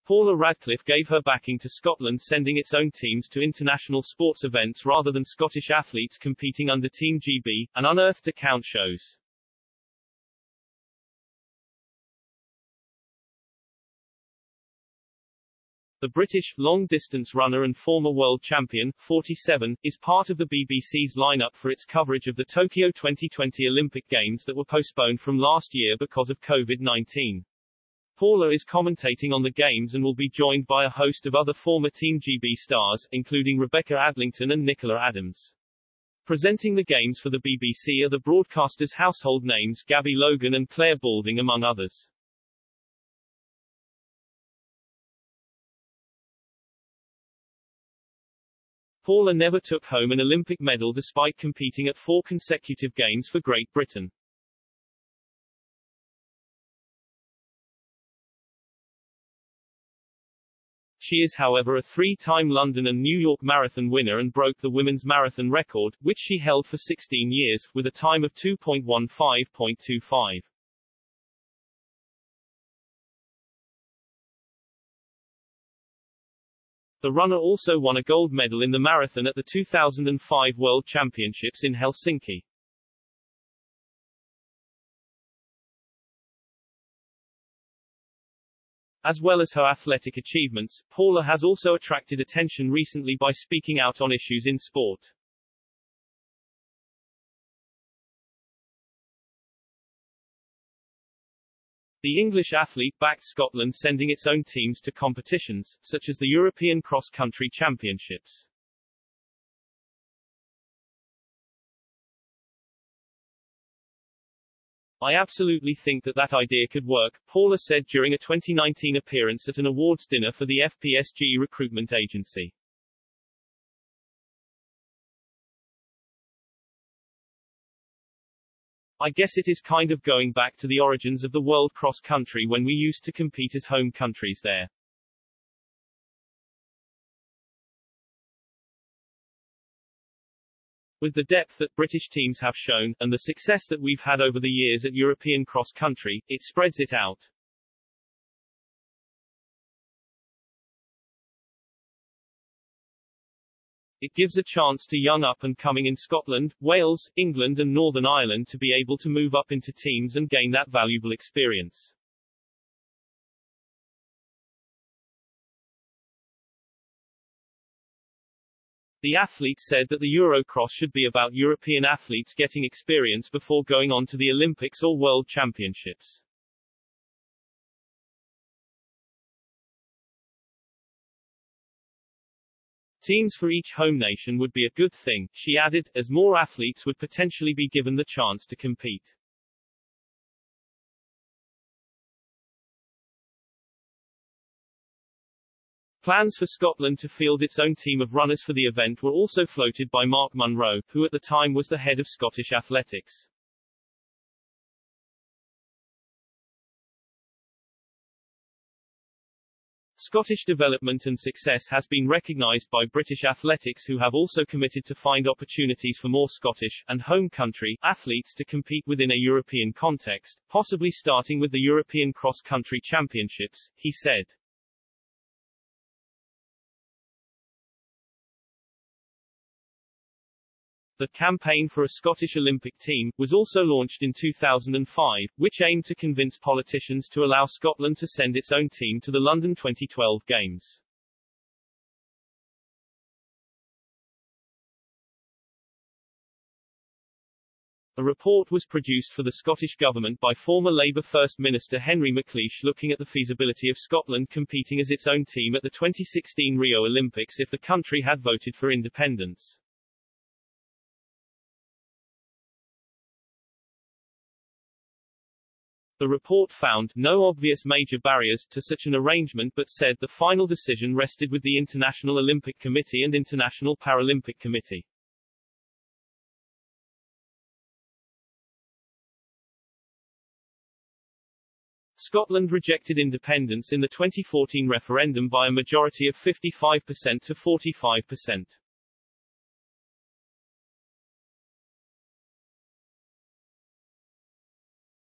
Paula Radcliffe gave her backing to Scotland sending its own teams to international sports events rather than Scottish athletes competing under Team GB, an unearthed account shows. The British, long-distance runner and former world champion, 47, is part of the BBC's lineup for its coverage of the Tokyo 2020 Olympic Games that were postponed from last year because of COVID-19. Paula is commentating on the Games and will be joined by a host of other former Team GB stars, including Rebecca Adlington and Nicola Adams. Presenting the Games for the BBC are the broadcasters' household names Gabby Logan and Claire Balding among others. Paula never took home an Olympic medal despite competing at 4 consecutive Games for Great Britain. She is however a 3-time London and New York marathon winner and broke the women's marathon record, which she held for 16 years, with a time of 2.15.25. The runner also won a gold medal in the marathon at the 2005 World Championships in Helsinki. As well as her athletic achievements, Paula has also attracted attention recently by speaking out on issues in sport. The English athlete backed Scotland sending its own teams to competitions, such as the European Cross Country Championships. I absolutely think that idea could work, Paula said during a 2019 appearance at an awards dinner for the FPSG recruitment agency. I guess it is kind of going back to the origins of the world cross country when we used to compete as home countries there. With the depth that British teams have shown, and the success that we've had over the years at European cross country, it spreads it out. It gives a chance to young up-and-coming in Scotland, Wales, England and Northern Ireland to be able to move up into teams and gain that valuable experience. The athlete said that the Eurocross should be about European athletes getting experience before going on to the Olympics or World Championships. Teams for each home nation would be a good thing, she added, as more athletes would potentially be given the chance to compete. Plans for Scotland to field its own team of runners for the event were also floated by Mark Munro, who at the time was the head of Scottish athletics. Scottish development and success has been recognised by British athletics who have also committed to find opportunities for more Scottish, and home country, athletes to compete within a European context, possibly starting with the European Cross Country Championships, he said. The campaign for a Scottish Olympic team was also launched in 2005, which aimed to convince politicians to allow Scotland to send its own team to the London 2012 Games. A report was produced for the Scottish Government by former Labour First Minister Henry McLeish looking at the feasibility of Scotland competing as its own team at the 2016 Rio Olympics if the country had voted for independence. The report found no obvious major barriers to such an arrangement but said the final decision rested with the International Olympic Committee and International Paralympic Committee. Scotland rejected independence in the 2014 referendum by a majority of 55% to 45%.